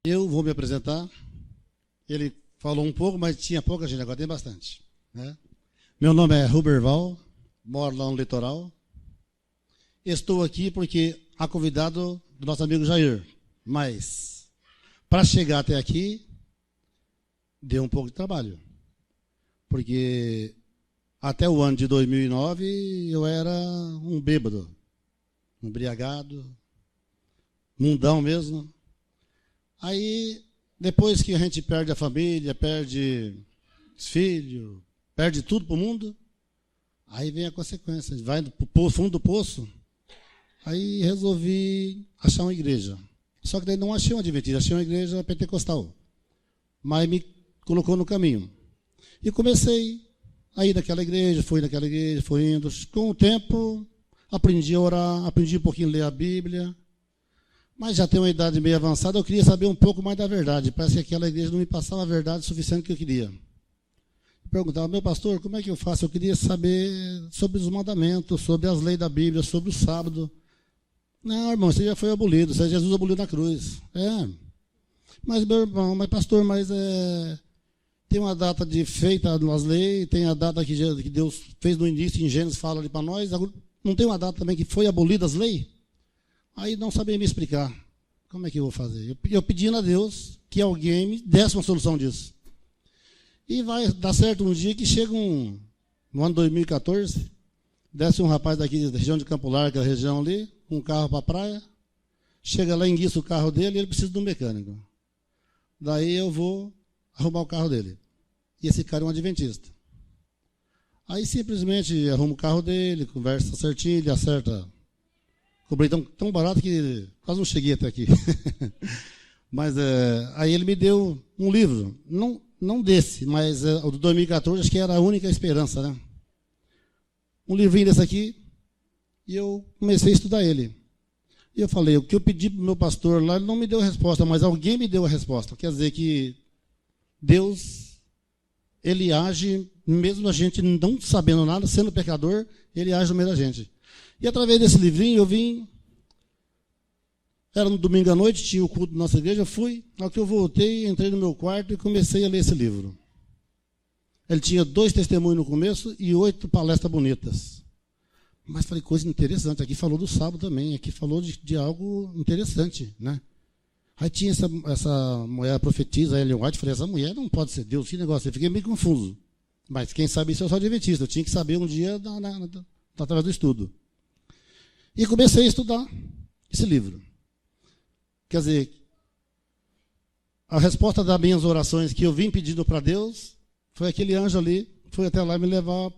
Eu vou me apresentar. Ele falou um pouco, mas tinha pouca gente, agora tem bastante, né? Meu nome é Ruberval, moro lá no litoral. Estou aqui porque a convidado do nosso amigo Jair, mas para chegar até aqui, deu um pouco de trabalho. Porque até o ano de 2009 eu era um bêbado, um embriagado, mundão mesmo. Aí, depois que a gente perde a família, perde os filhos, perde tudo para o mundo, aí vem a consequência. Vai para o fundo do poço. Aí resolvi achar uma igreja. Só que daí não achei uma adventista, achei uma igreja pentecostal. Mas me colocou no caminho. E comecei a ir naquela igreja, fui indo. Com o tempo, aprendi a orar, aprendi um pouquinho a ler a Bíblia. Mas já tenho uma idade meio avançada, eu queria saber um pouco mais da verdade. Parece que aquela igreja não me passava a verdade suficiente que eu queria. Eu perguntava, meu pastor, como é que eu faço? Eu queria saber sobre os mandamentos, sobre as leis da Bíblia, sobre o sábado. Não, irmão, você já foi abolido, você Jesus aboliu na cruz. Mas, meu irmão, mas pastor, tem uma data de feita nas leis, tem a data que Deus fez no início, em Gênesis, fala ali para nós. Não tem uma data também que foi abolida as leis? Aí não sabia me explicar. Como é que eu vou fazer? Eu pedindo a Deus que alguém me desse uma solução disso. E vai dar certo um dia que chega no ano 2014, desce um rapaz daqui da região de Campo Largo, aquela região ali, com um carro para a praia, chega lá, enguiça o carro dele e ele precisa de um mecânico. Daí eu vou arrumar o carro dele. E esse cara é um adventista. Aí simplesmente arrumo o carro dele, conversa certinho, ele acerta. Cobrei tão barato que quase não cheguei até aqui. Mas aí ele me deu um livro, não desse, mas o de 2014, acho que era a única esperança, né? Um livrinho desse aqui, e eu comecei a estudar ele. E eu falei, o que eu pedi para o meu pastor lá, ele não me deu a resposta, mas alguém me deu a resposta. Quer dizer que Deus, ele age, mesmo a gente não sabendo nada, sendo pecador, ele age no meio da gente. E através desse livrinho eu vim, era no domingo à noite, tinha o culto da nossa igreja, eu fui, ao que eu voltei, entrei no meu quarto e comecei a ler esse livro. Ele tinha 2 testemunhos no começo e 8 palestras bonitas. Mas falei, coisa interessante, aqui falou do sábado também, aqui falou de algo interessante, né? Aí tinha essa mulher profetisa, a Ellen White, falei, essa mulher não pode ser Deus, que negócio, eu fiquei meio confuso. Mas quem sabe isso eu sou adventista, eu tinha que saber um dia através do estudo. E comecei a estudar esse livro. Quer dizer, a resposta das minhas orações que eu vim pedindo para Deus foi aquele anjo ali, foi até lá me levar,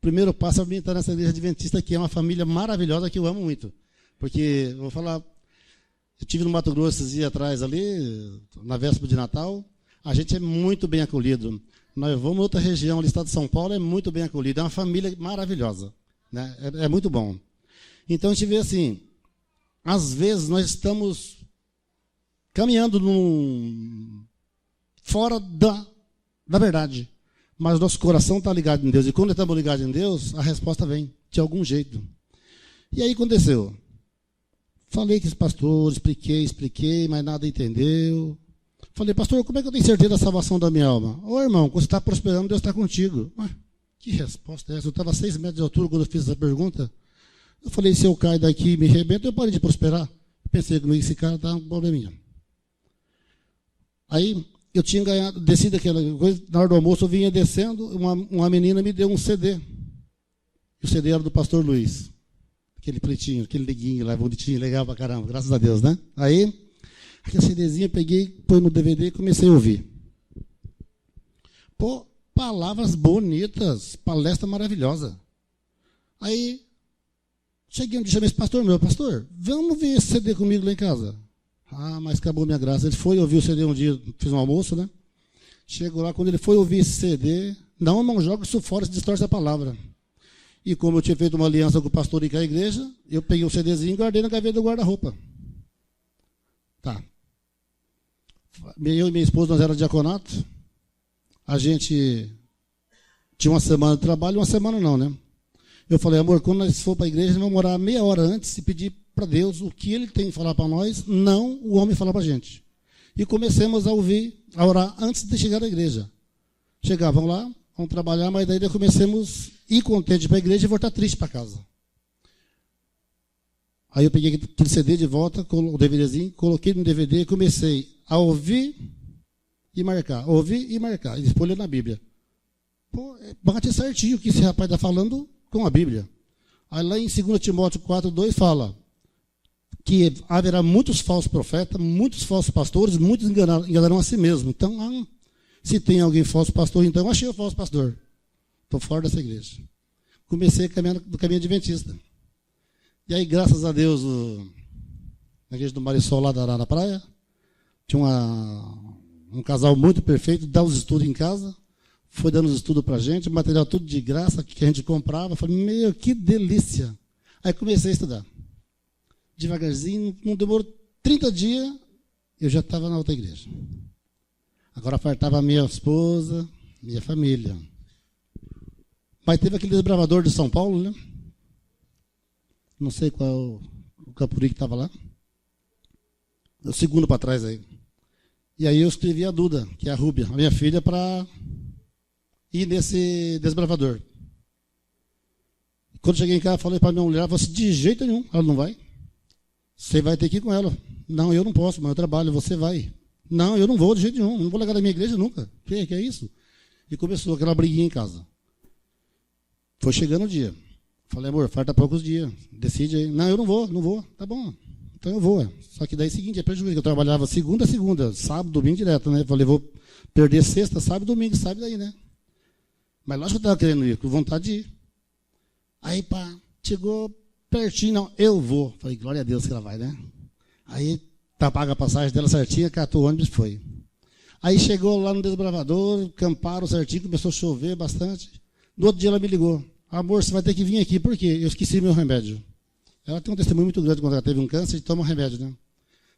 primeiro passo a mim estar nessa igreja adventista, que é uma família maravilhosa, que eu amo muito. Porque, vou falar, eu estive no Mato Grosso esses dias atrás ali, na véspera de Natal, a gente é muito bem acolhido. Nós vamos em outra região, ali, estado de São Paulo, é muito bem acolhido, é uma família maravilhosa, né? É muito bom. Então a gente vê assim, às vezes nós estamos caminhando fora da verdade, mas nosso coração está ligado em Deus, e quando estamos ligados em Deus, a resposta vem, de algum jeito. E aí aconteceu, falei com esse pastor, expliquei, mas nada entendeu. Falei, pastor, como é que eu tenho certeza da salvação da minha alma? Ô irmão, quando você está prosperando, Deus está contigo. Que resposta é essa? Eu estava a 6 metros de altura quando eu fiz essa pergunta. Eu falei, se eu caio daqui e me arrebento, eu parei de prosperar. Pensei comigo, esse cara está um probleminha. Aí, eu tinha descido aquela coisa, na hora do almoço eu vinha descendo, uma menina me deu um CD. E o CD era do pastor Luiz. Aquele pretinho, aquele neguinho lá, bonitinho, legal pra caramba, graças a Deus, né? Aí, aquele CDzinho eu peguei, pôs no DVD e comecei a ouvir. Pô, palavras bonitas, palestra maravilhosa. Aí, cheguei um dia, chamei esse pastor meu, pastor, vamos ver esse CD comigo lá em casa. Mas acabou minha graça. Ele foi ouvir o CD um dia, fiz um almoço, né? Chegou lá, quando ele foi ouvir esse CD, não joga isso fora, se distorce a palavra. E como eu tinha feito uma aliança com o pastor e com a igreja, eu peguei o CDzinho e guardei na gaveta do guarda-roupa. Tá. Eu e minha esposa, nós éramos diaconato. A gente tinha uma semana de trabalho, uma semana não, né? Eu falei, amor, quando nós for para a igreja, nós vamos orar meia hora antes e pedir para Deus o que Ele tem que falar para nós, não o homem falar para a gente. E comecemos a ouvir, a orar antes de chegar à igreja. Chegavam lá, vamos trabalhar, mas daí comecemos a ir contente para a igreja e voltar triste para casa. Aí eu peguei aquele CD de volta, o DVDzinho, coloquei no DVD e comecei a ouvir e marcar, e depois ler na Bíblia. Pô, bate certinho o que esse rapaz está falando com a Bíblia. Aí lá em 2 Timóteo 4:2 fala que haverá muitos falsos profetas, muitos falsos pastores, muitos enganarão a si mesmos. Então, se tem alguém falso pastor, então eu achei o falso pastor. Estou fora dessa igreja. Comecei a caminhar do caminho adventista. E aí, graças a Deus, na igreja do Marisol, lá da praia, tinha um casal muito perfeito, dá os estudos em casa, foi dando os estudos para a gente, material tudo de graça, que a gente comprava. Falei, meu, que delícia. Aí comecei a estudar. Devagarzinho, não demorou 30 dias, eu já estava na outra igreja. Agora faltava a minha esposa, minha família. Mas teve aquele desbravador de São Paulo, né? Não sei qual o Capuri que estava lá. O segundo para trás aí. E aí eu escrevi a Duda, que é a Rúbia, a minha filha, para ir nesse desbravador. Quando cheguei em casa, falei para minha mulher, ela falou assim, de jeito nenhum, ela não vai. Você vai ter que ir com ela. Não, eu não posso, mas eu trabalho, você vai. Não, eu não vou de jeito nenhum, não vou largar da minha igreja nunca. Que é isso? E começou aquela briguinha em casa. Foi chegando o dia. Falei, amor, falta poucos dias, decide aí. Não, eu não vou. Tá bom, então eu vou. Só que daí é o seguinte, é prejuízo. Eu trabalhava segunda a segunda, sábado, domingo direto, né? Falei, vou perder sexta, sábado, domingo, sabe daí, né? Mas lógico que eu estava querendo ir, com vontade de ir. Aí, pá, chegou pertinho, não, eu vou. Falei, glória a Deus que ela vai, né? Aí, paga a passagem dela certinha, catou o ônibus e foi. Aí chegou lá no desbravador, camparam certinho, começou a chover bastante. No outro dia ela me ligou. Amor, você vai ter que vir aqui, por quê? Eu esqueci meu remédio. Ela tem um testemunho muito grande quando ela teve um câncer e toma um remédio, né?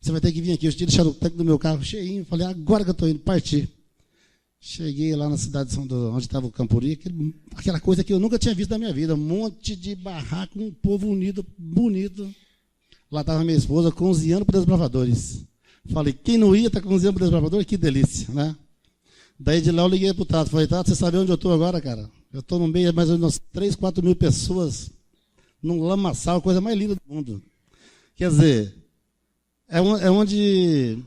Você vai ter que vir aqui. Eu tinha deixado o tanque do meu carro cheinho. Falei, agora que eu estou indo, parti. Cheguei lá na cidade de São Paulo, onde estava o Campuri, aquela coisa que eu nunca tinha visto na minha vida. Um monte de barraco, um povo unido, bonito. Lá estava minha esposa cozinhando para os desbravadores. Falei, quem não ia está cozinhando para os desbravadores? Que delícia, né? Daí de lá eu liguei para o Tato. Falei, Tato, você sabe onde eu estou agora, cara? Eu estou no meio de mais ou menos 3, 4 mil pessoas, num lamaçal, a coisa mais linda do mundo. Quer dizer, é onde...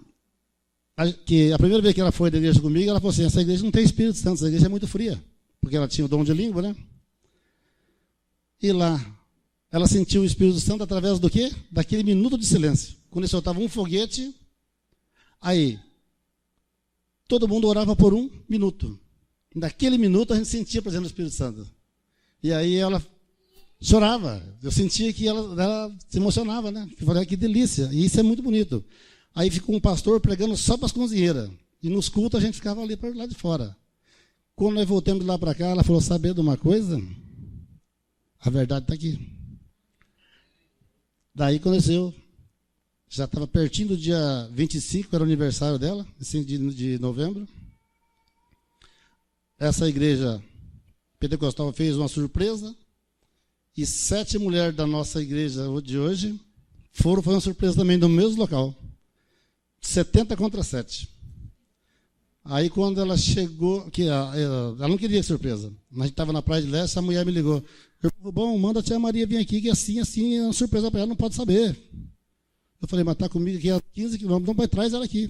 a primeira vez que ela foi da igreja comigo, ela falou assim, essa igreja não tem Espírito Santo, essa igreja é muito fria. Porque ela tinha o dom de língua, né? E lá, ela sentiu o Espírito Santo através do quê? Daquele minuto de silêncio. Quando ele soltava um foguete, aí, todo mundo orava por 1 minuto. Naquele minuto a gente sentia a presença do Espírito Santo. E aí ela chorava. Eu sentia que ela se emocionava, né? Eu falei, que delícia. E isso é muito bonito. Aí ficou um pastor pregando só para as cozinheiras. E nos cultos a gente ficava ali para lá de fora. Quando nós voltamos de lá para cá, ela falou, saber de uma coisa? A verdade está aqui. Daí aconteceu. Já estava pertinho do dia 25, era o aniversário dela, assim, de novembro. Essa igreja pentecostal fez uma surpresa e 7 mulheres da nossa igreja de hoje foi uma surpresa também no mesmo local. 70 contra 7. Aí quando ela chegou, ela não queria surpresa, mas a gente estava na Praia de Leste, a mulher me ligou. Eu falei, bom, manda a tia Maria vir aqui, que assim é uma surpresa para ela, não pode saber. Eu falei, mas está comigo aqui há 15 quilômetros, então vai, traz ela aqui.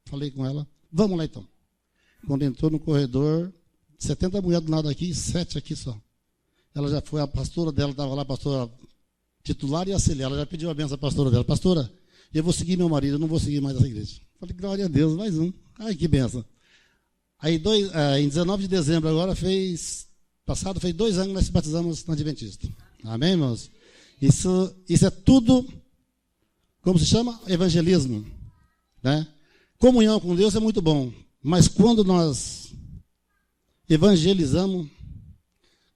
Falei com ela, vamos lá então. Quando entrou no corredor, 70 mulheres do lado aqui, 7 aqui só. Ela já foi, a pastora dela estava lá, a pastora titular e auxiliar. Ela já pediu a benção à pastora dela. Pastora, eu vou seguir meu marido, eu não vou seguir mais essa igreja. Falei, glória a Deus, mais um. Ai, que benção. Aí, em 19 de dezembro agora, fez 2 anos que nós se batizamos na Adventista. Amém, irmãos? Isso é tudo, como se chama? Evangelismo. Né? Comunhão com Deus é muito bom, mas quando nós evangelizamos,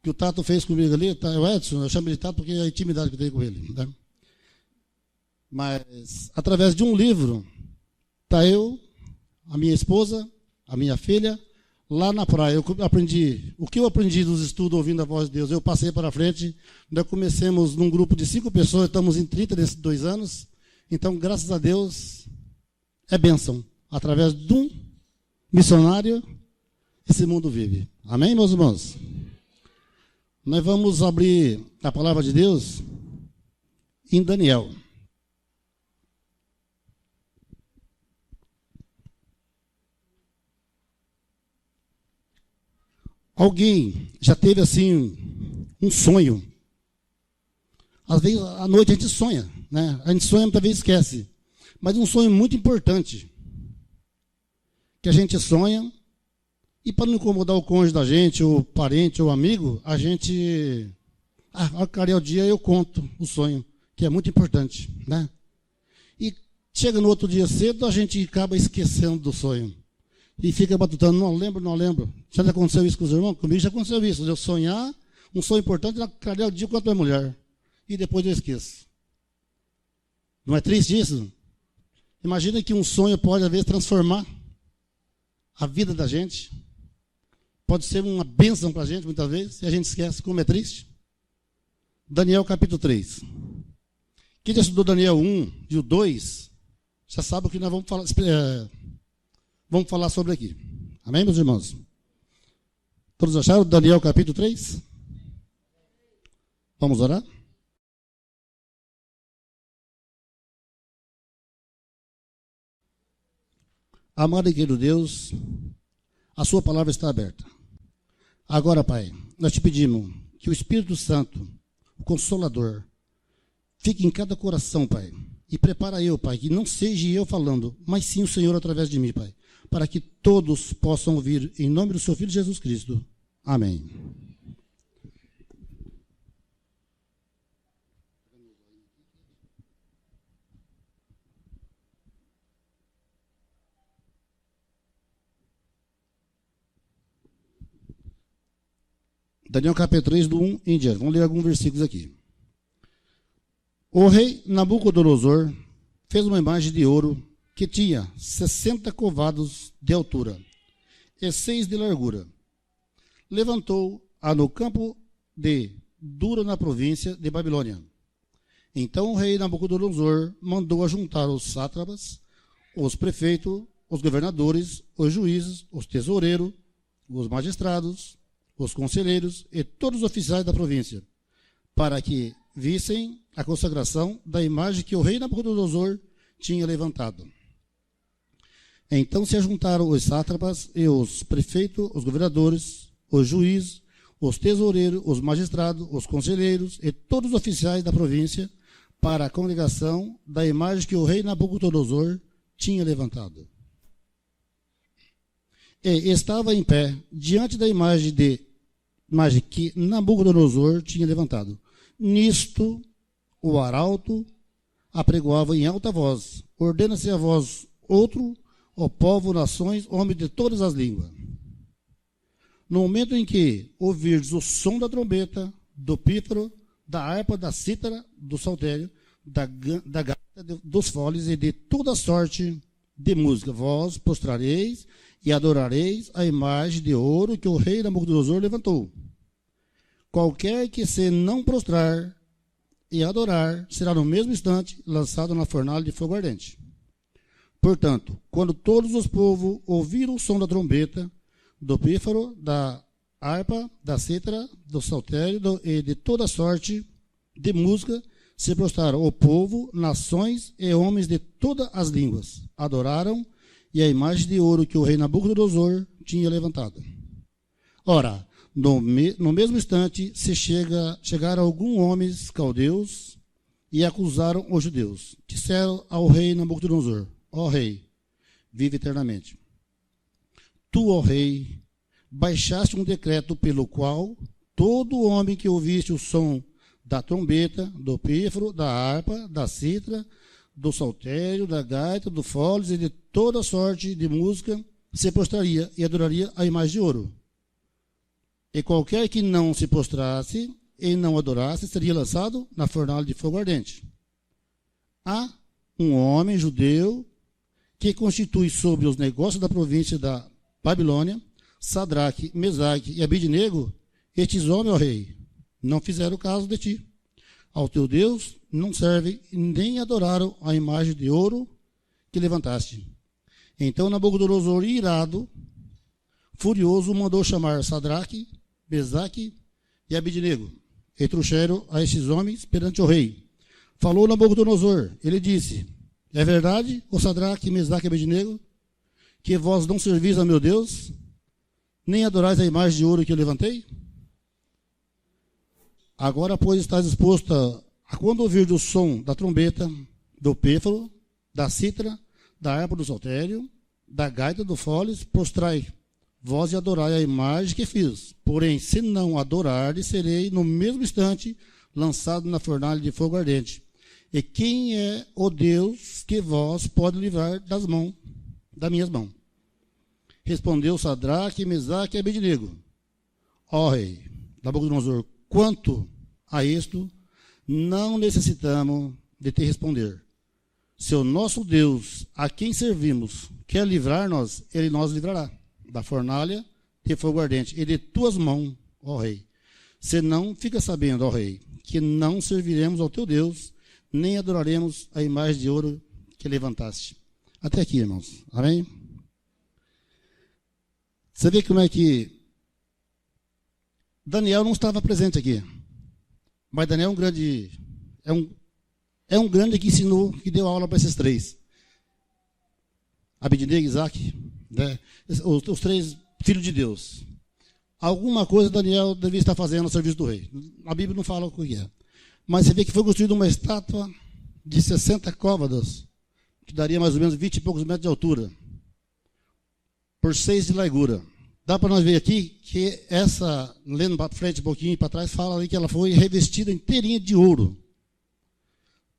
que o Tato fez comigo ali, o Edson, eu chamo de Tato porque é a intimidade que eu tenho com ele. Né? Mas, através de um livro, está eu, a minha esposa, a minha filha, lá na praia. O que eu aprendi dos estudos ouvindo a voz de Deus, eu passei para frente. Nós começamos num grupo de 5 pessoas, estamos em 30 nesses 2 anos. Então, graças a Deus, é bênção. através de um missionário, esse mundo vive. Amém, meus irmãos? Nós vamos abrir a palavra de Deus em Daniel. Alguém já teve assim um sonho? Às vezes à noite a gente sonha, né? A gente sonha, muitas vezes esquece. Mas um sonho muito importante, que a gente sonha, e para não incomodar o cônjuge da gente, ou parente, ou amigo, a gente, ao clarear o dia eu conto o sonho, que é muito importante, né? E chega no outro dia cedo, a gente acaba esquecendo do sonho. E fica batutando, não lembro. Já aconteceu isso com os irmãos? Comigo já aconteceu isso. Eu sonhar, um sonho importante, clarear o dia com a minha mulher. E depois eu esqueço. Não é triste isso? Imagina que um sonho pode, às vezes, transformar a vida da gente. Pode ser uma bênção para a gente, muitas vezes, e a gente esquece. Como é triste. Daniel capítulo 3. Quem já estudou Daniel 1 e o 2, já sabe o que nós vamos falar sobre aqui. Amém, meus irmãos? Todos acharam Daniel capítulo 3? Vamos orar? Amado e querido Deus, a sua palavra está aberta. Agora, Pai, nós te pedimos que o Espírito Santo, o Consolador, fique em cada coração, Pai. E prepara eu, Pai, que não seja eu falando, mas sim o Senhor através de mim, Pai. Para que todos possam ouvir em nome do seu Filho Jesus Cristo. Amém. Daniel capítulo 3, do 1 em diante. Vamos ler alguns versículos aqui. O rei Nabucodonosor fez uma imagem de ouro que tinha 60 covados de altura e 6 de largura. Levantou-a no campo de Dura, na província de Babilônia. Então o rei Nabucodonosor mandou ajuntar os sátrapas, os prefeitos, os governadores, os juízes, os tesoureiros, os magistrados, os conselheiros e todos os oficiais da província, para que vissem a consagração da imagem que o rei Nabucodonosor tinha levantado. Então se ajuntaram os sátrapas e os prefeitos, os governadores, os juízes, os tesoureiros, os magistrados, os conselheiros e todos os oficiais da província para a congregação da imagem que o rei Nabucodonosor tinha levantado. E estava em pé diante da imagem que Nabucodonosor tinha levantado. Nisto, o arauto apregoava em alta voz: ordena-se a vós outro, ó povo, nações, homens de todas as línguas. No momento em que ouvirdes o som da trombeta, do pífaro, da harpa, da cítara, do saltério, da gaita, dos foles e de toda sorte de música, vós prostrareis e adorareis a imagem de ouro que o rei Nabucodonosor levantou. Qualquer que se não prostrar e adorar, será no mesmo instante lançado na fornalha de fogo ardente. Portanto, quando todos os povos ouviram o som da trombeta, do pífaro, da harpa, da cítara, do saltério e de toda sorte de música, se prostraram o povo, nações e homens de todas as línguas. Adoraram e a imagem de ouro que o rei Nabucodonosor tinha levantado. Ora, no mesmo instante chegaram alguns homens caldeus e acusaram os judeus. Disseram ao rei Nabucodonosor: ó rei, vive eternamente. Tu, ó rei, baixaste um decreto pelo qual todo homem que ouvisse o som da trombeta, do pífaro, da harpa, da cítara, do saltério, da gaita, do foles e de toda sorte de música, se prostraria e adoraria a imagem de ouro. E qualquer que não se prostrasse e não adorasse, seria lançado na fornalha de fogo ardente. Há um homem judeu que constitui sobre os negócios da província da Babilônia, Sadraque, Mesaque e Abidnego, estes homens, ó rei, não fizeram caso de ti. Ao teu Deus não servem, nem adoraram a imagem de ouro que levantaste. Então Nabucodonosor, irado, furioso, mandou chamar Sadraque, Mesaque e Abidnego, e trouxeram a estes homens perante o rei. Falou Nabucodonosor, ele disse: é verdade, ó Sadraque, Mesaque e Abidnego, que vós não servis a meu Deus, nem adorais a imagem de ouro que eu levantei? Agora, pois, estás disposto a quando ouvir o som da trombeta, do pêfaro, da cítara, da harpa do saltério, da gaita do foles, prostrai vós e adorai a imagem que fiz. Porém, se não adorardes, serei no mesmo instante lançado na fornalha de fogo ardente. E quem é o Deus que vós pode livrar das minhas mãos? Respondeu Sadraque, Mesaque e Abidnego: ó rei Nabucodonosor, quanto a isto, não necessitamos de te responder. Se o nosso Deus, a quem servimos, quer livrar-nos, ele nos livrará da fornalha de fogo ardente e de tuas mãos, ó rei. Senão, fica sabendo, ó rei, que não serviremos ao teu Deus, nem adoraremos a imagem de ouro que levantaste. Até aqui, irmãos. Amém? Você vê como é que Daniel não estava presente aqui. Mas Daniel é um grande, grande que ensinou, que deu aula para esses três. Abidnego, Isaac, né? Os três filhos de Deus. Alguma coisa Daniel devia estar fazendo no serviço do rei. A Bíblia não fala o que é. Mas você vê que foi construída uma estátua de 60 côvados, que daria mais ou menos 20 e poucos metros de altura, por 6 de largura. Dá para nós ver aqui que essa, lendo para frente um pouquinho para trás, fala ali que ela foi revestida inteirinha de ouro.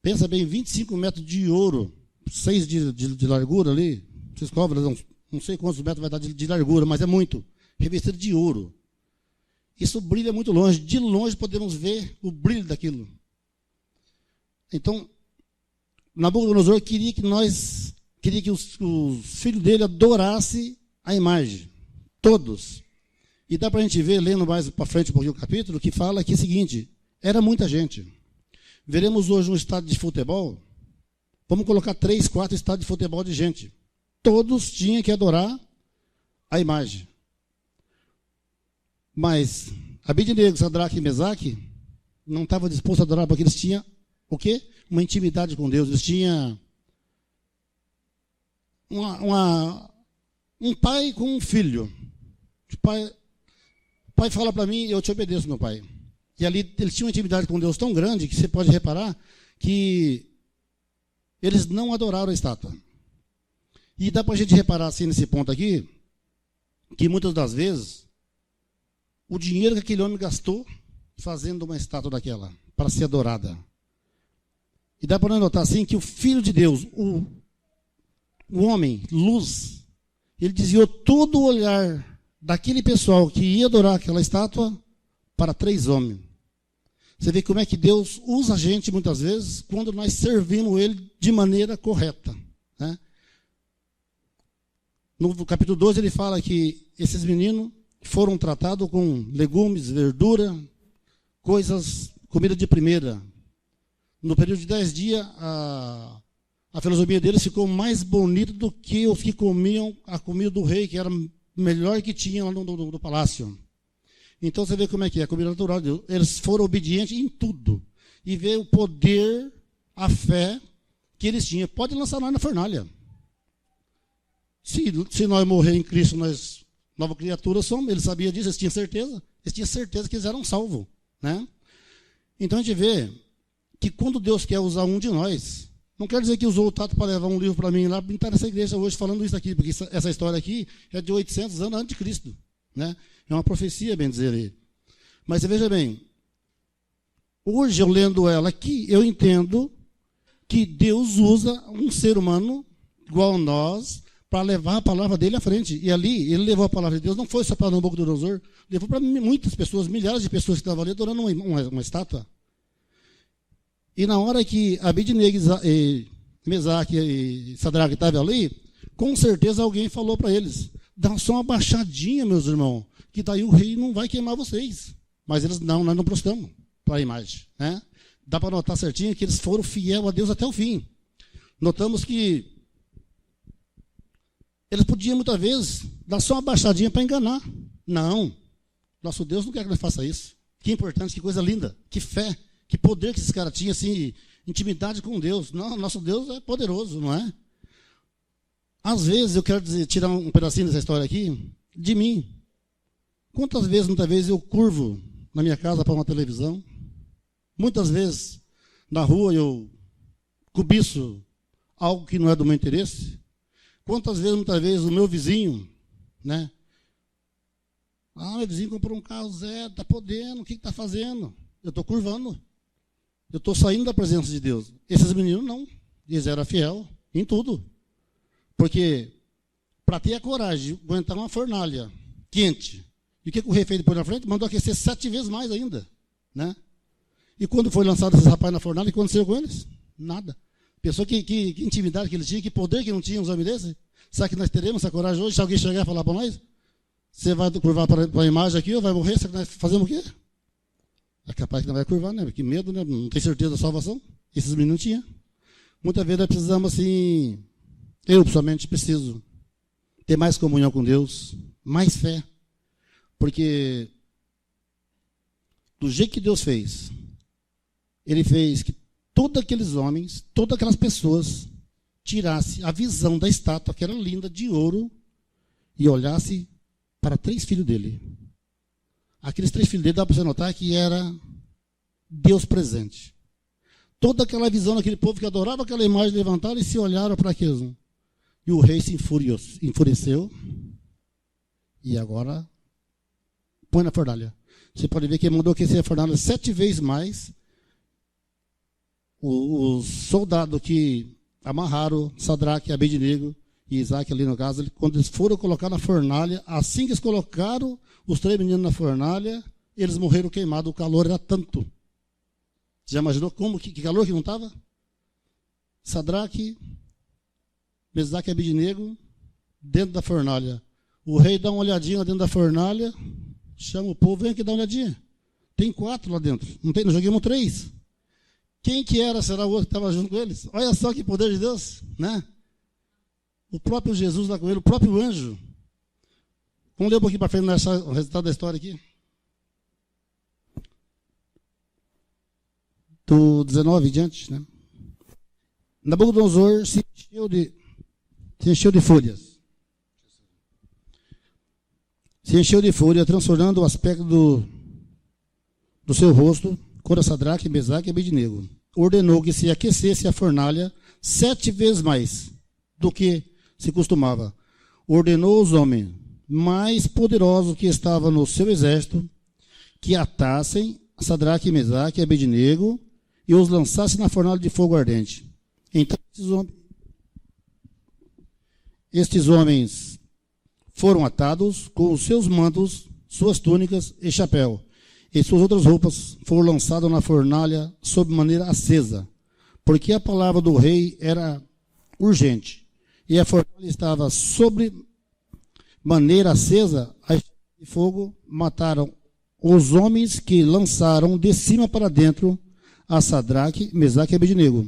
Pensa bem, 25 metros de ouro, 6 de largura ali, 6 côvados, não sei quantos metros vai dar de largura, mas é muito. Revestida de ouro. Isso brilha muito longe. De longe podemos ver o brilho daquilo. Então, Nabucodonosor queria que os filhos dele adorassem a imagem. Todos. E dá para a gente ver, lendo mais para frente um pouquinho o capítulo, que fala que é o seguinte: era muita gente. Veremos hoje um estádio de futebol. Vamos colocar 3, 4 estádios de futebol de gente. Todos tinham que adorar a imagem. Mas Abidnego, Sadraque e Mesaque não estavam dispostos a adorar, porque eles tinham o quê? Uma intimidade com Deus. Eles tinham um pai com um filho. O pai fala para mim, eu te obedeço, meu pai. E ali eles tinham uma intimidade com Deus tão grande que você pode reparar que eles não adoraram a estátua. E dá para a gente reparar assim nesse ponto aqui, que muitas das vezes o dinheiro que aquele homem gastou fazendo uma estátua daquela, para ser adorada. E dá para notar assim que o Filho de Deus, o homem, luz, ele desviou todo o olhar daquele pessoal que ia adorar aquela estátua para 3 homens. Você vê como é que Deus usa a gente muitas vezes quando nós servimos Ele de maneira correta, né? No capítulo 12 ele fala que esses meninos foram tratados com legumes, verdura, comida de primeira. No período de 10 dias, a filosofia deles ficou mais bonita do que os que comiam a comida do rei, que era melhor que tinha lá no palácio. Então você vê como é que é a comida natural de Deus. Eles foram obedientes em tudo. E vê o poder, a fé que eles tinham. Pode lançar nós na fornalha. Se nós morrer em Cristo, nós, nova criatura somos. Eles sabiam disso, eles tinham certeza. Eles tinham certeza que eles eram salvos, né? Então a gente vê que quando Deus quer usar um de nós, não quer dizer que usou o Tato para levar um livro para mim lá, para estar nessa igreja hoje falando isso aqui, porque essa história aqui é de 800 anos antes de Cristo, né? É uma profecia, bem dizer aí. Mas você veja bem, hoje eu lendo ela aqui, eu entendo que Deus usa um ser humano igual a nós para levar a palavra dele à frente. E ali, ele levou a palavra de Deus, não foi só para Nabucodonosor, levou para muitas pessoas, milhares de pessoas que estavam ali adorando uma estátua. E na hora que Abidnego, Mesaque e Sadraque estavam ali, com certeza alguém falou para eles: dá só uma baixadinha, meus irmãos, que daí o rei não vai queimar vocês. Mas eles, não, nós não prostamos para a imagem, né? Dá para notar certinho que eles foram fiel a Deus até o fim. Notamos que Eles podiam, muitas vezes, dar só uma baixadinha para enganar. Não. Nosso Deus não quer que nós faça isso. Que importante, que coisa linda, que fé, que poder que esses caras tinham, assim, intimidade com Deus. Não, nosso Deus é poderoso, não é? Às vezes, eu quero tirar um pedacinho dessa história aqui, de mim. Quantas vezes, muitas vezes, eu curvo na minha casa para uma televisão? Muitas vezes, na rua, eu cobiço algo que não é do meu interesse? Quantas vezes, muitas vezes, o meu vizinho, né? Meu vizinho comprou um carro zero, está podendo, o que está fazendo? Eu estou curvando. Eu estou saindo da presença de Deus. Esses meninos não. Eles eram fiel em tudo. Porque, para ter a coragem de aguentar uma fornalha quente, e o que o rei fez depois na frente? Mandou aquecer 7 vezes mais ainda. Né? E quando foi lançado esses rapazes na fornalha, o que aconteceu com eles? Nada. Pensou que intimidade que eles tinham, que poder que não tinham os homens desses? Será que nós teremos essa coragem hoje? Se alguém chegar e falar para nós, você vai curvar para a imagem aqui ou vai morrer? Será que nós fazemos o quê? É capaz que não vai curvar, né? Que medo, né? Não tem certeza da salvação. Esses meninos não tinham. Muitas vezes nós precisamos, assim, eu pessoalmente preciso ter mais comunhão com Deus, mais fé. Porque do jeito que Deus fez, Ele fez que todos aqueles homens, todas aquelas pessoas, tirasse a visão da estátua, que era linda, de ouro, e olhasse para 3 filhos dele. Aqueles 3 filhos dele, dá para você notar que era Deus presente. Toda aquela visão daquele povo que adorava aquela imagem, levantaram e se olharam para aqueles. E o rei se enfureceu. E agora, põe na fornalha. Você pode ver que ele mandou aquecer a fornalha 7 vezes mais. Os soldados que amarraram Sadraque, Abednego e Isaac ali no caso, quando eles foram colocar na fornalha, assim que eles colocaram os 3 meninos na fornalha, eles morreram queimados, o calor era tanto. Já imaginou como que calor que não estava? Sadraque, Mesaque e Abednego dentro da fornalha. O rei dá uma olhadinha dentro da fornalha, chama o povo, vem aqui dar uma olhadinha. Tem 4 lá dentro, não joguemos 3. Quem que era, será o outro que estava junto com eles? Olha só que poder de Deus, né? O próprio Jesus lá com ele, o próprio anjo. Vamos ler um pouquinho para frente o resultado da história aqui. Do 19 em diante, né? Nabucodonosor se encheu de fúrias. Se encheu de fúria, transtornando o aspecto do seu rosto, contra Sadraque, Mesaque e Abednego. Ordenou que se aquecesse a fornalha 7 vezes mais do que se costumava. Ordenou aos homens mais poderosos que estavam no seu exército que atassem Sadraque, Mesaque e Abednego e os lançassem na fornalha de fogo ardente. Então, estes homens foram atados com os seus mantos, suas túnicas e chapéu, e suas outras roupas foram lançadas na fornalha sob maneira acesa, porque a palavra do rei era urgente, e a fornalha estava sobre maneira acesa, a de fogo mataram os homens que lançaram de cima para dentro a Sadraque, Mesaque e Abednego.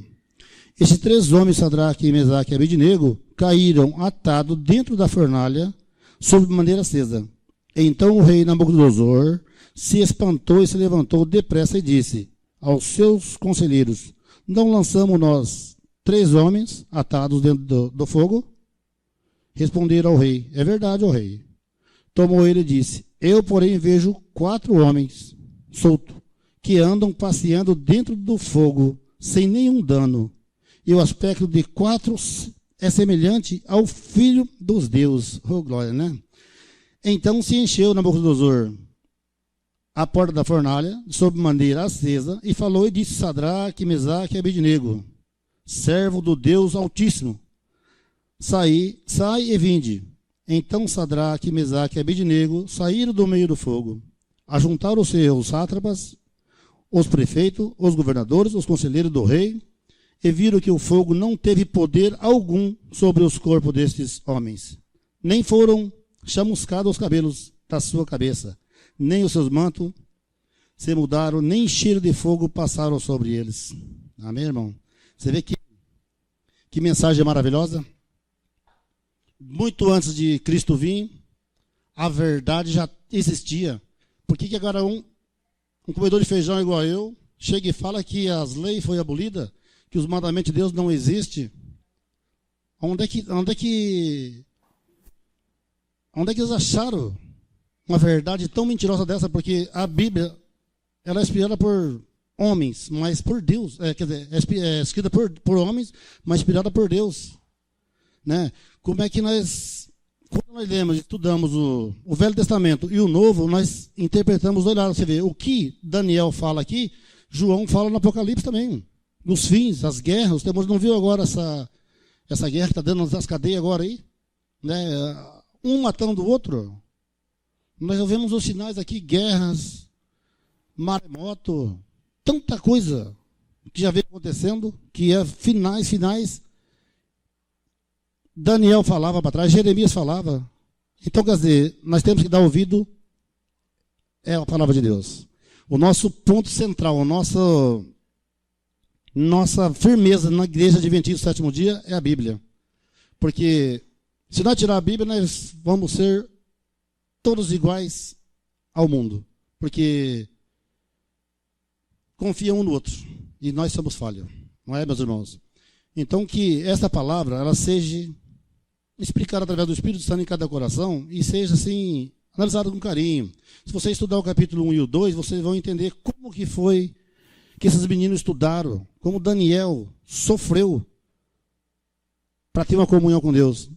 Esses 3 homens, Sadraque, Mesaque e Abednego, caíram atados dentro da fornalha sob maneira acesa. Então o rei Nabucodonosor se espantou e se levantou depressa e disse aos seus conselheiros: não lançamos nós 3 homens atados dentro do fogo? Responderam ao rei: é verdade, ó rei. Tomou ele e disse: eu, porém, vejo 4 homens soltos, que andam passeando dentro do fogo, sem nenhum dano. E o aspecto de 4 é semelhante ao filho dos deuses. Oh, glória, né? Então se encheu Nabucodonosor a porta da fornalha, sob maneira acesa, e falou e disse: Sadraque, Mesaque e Abednego, servo do Deus Altíssimo, sai e vinde. Então Sadraque, Mesaque e Abednego saíram do meio do fogo, ajuntaram os seus sátrapas, os prefeitos, os governadores, os conselheiros do rei, e viram que o fogo não teve poder algum sobre os corpos destes homens, nem foram chamuscados os cabelos da sua cabeça, nem os seus mantos se mudaram, nem cheiro de fogo passaram sobre eles. Amém, irmão? Você vê que mensagem maravilhosa? muito antes de Cristo vir, a verdade já existia. Por que agora um comedor de feijão igual eu chega e fala que as leis foram abolidas, que os mandamentos de Deus não existem? Onde é que eles acharam uma verdade tão mentirosa dessa? Porque a Bíblia, ela é inspirada por homens, mas por Deus. Quer dizer, é escrita por homens, mas inspirada por Deus. Né? Como é que quando nós lemos, estudamos o Velho Testamento e o Novo, nós interpretamos os dois lados. Você vê, o que Daniel fala aqui, João fala no Apocalipse também. Nos fins, as guerras, os temores. Não viu agora essa guerra que está dando nas cadeias agora aí? Né? Um matando o outro. Nós vemos os sinais aqui, guerras, maremoto, tanta coisa que já vem acontecendo, que é finais. Daniel falava para trás, Jeremias falava. Então, quer dizer, nós temos que dar ouvido é a palavra de Deus. O nosso ponto central, nossa firmeza na igreja adventista do sétimo dia é a Bíblia. Porque se nós tirar a Bíblia, nós vamos ser todos iguais ao mundo. Porque confia um no outro. E nós somos falhos. Não é, meus irmãos? Então, que essa palavra, ela seja explicada através do Espírito Santo em cada coração e seja, assim, analisada com carinho. Se você estudar o capítulo 1 e o 2, vocês vão entender como que foi que esses meninos estudaram, como Daniel sofreu para ter uma comunhão com Deus.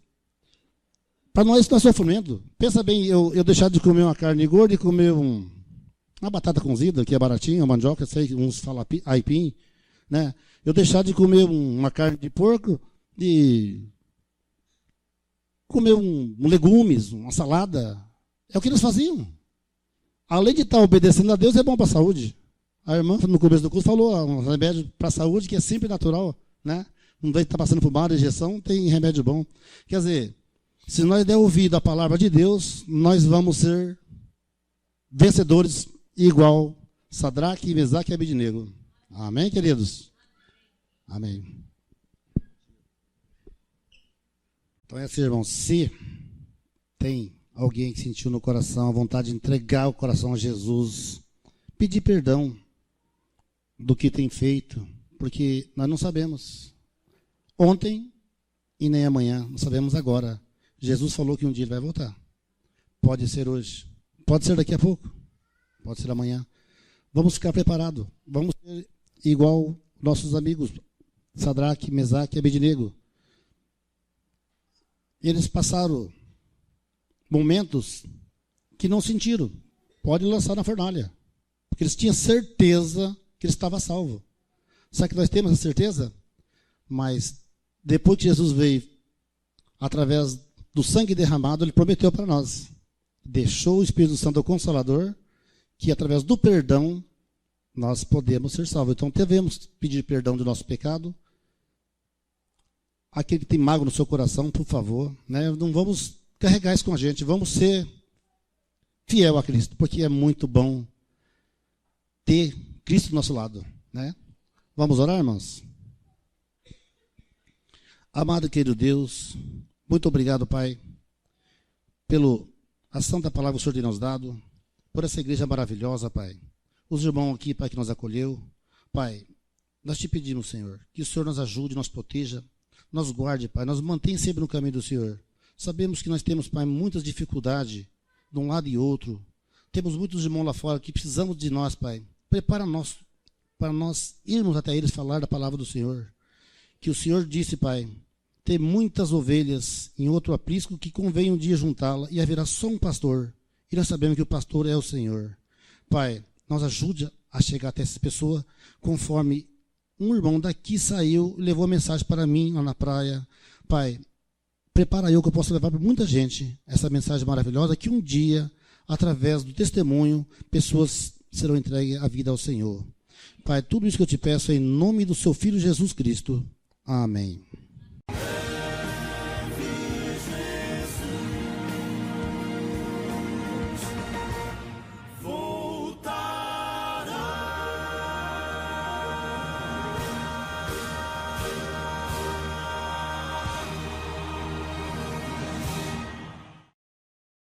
Para nós isso não é sofrimento. Pensa bem, eu deixar de comer uma carne gorda e comer uma batata cozida, que é baratinha, uma mandioca, sei que uns falam aipim, né? Eu deixar de comer uma carne de porco e comer legumes, uma salada. É o que eles faziam. Além de estar obedecendo a Deus, é bom para a saúde. A irmã, no começo do curso, falou um remédio para a saúde que é sempre natural, né? Não vai estar passando por uma injeção, tem remédio bom. Quer dizer, se nós der ouvido à palavra de Deus, nós vamos ser vencedores igual Sadraque, Mesaque e Abednego. Amém, queridos? Amém. Então é assim, irmão, se tem alguém que sentiu no coração a vontade de entregar o coração a Jesus, pedir perdão do que tem feito, porque nós não sabemos. Ontem e nem amanhã, não sabemos agora. Jesus falou que um dia ele vai voltar. Pode ser hoje, pode ser daqui a pouco, pode ser amanhã. Vamos ficar preparados, vamos ser igual nossos amigos, Sadraque, Mesaque e Abednego. Eles passaram momentos que não sentiram. Pode lançar na fornalha. Porque eles tinham certeza que ele estava salvo. Sabe que nós temos a certeza? Mas depois que Jesus veio, através do sangue derramado, ele prometeu para nós. Deixou o Espírito Santo, o Consolador, que através do perdão nós podemos ser salvos. Então devemos pedir perdão do nosso pecado. Aquele que tem mágoa no seu coração, por favor, né? Não vamos carregar isso com a gente. Vamos ser fiel a Cristo, porque é muito bom ter Cristo do nosso lado, né? Vamos orar, irmãos? Amado e querido Deus, muito obrigado, Pai, pela ação da palavra que o Senhor tem nos dado, por essa igreja maravilhosa, Pai. Os irmãos aqui, Pai, que nos acolheu. Pai, nós te pedimos, Senhor, que o Senhor nos ajude, nos proteja, nos guarde, Pai, nos mantenha sempre no caminho do Senhor. Sabemos que nós temos, Pai, muitas dificuldades de um lado e outro. Temos muitos irmãos lá fora que precisamos de nós, Pai. Prepara-nos para nós irmos até eles falar da palavra do Senhor. Que o Senhor disse, Pai, tem muitas ovelhas em outro aprisco que convém um dia juntá-la e haverá só um pastor. E nós sabemos que o pastor é o Senhor. Pai, nos ajude a chegar até essa pessoa conforme um irmão daqui saiu e levou a mensagem para mim lá na praia. Pai, prepara eu que eu possa levar para muita gente essa mensagem maravilhosa, que um dia, através do testemunho, pessoas serão entregues a vida ao Senhor. Pai, tudo isso que eu te peço é em nome do seu Filho Jesus Cristo. Amém.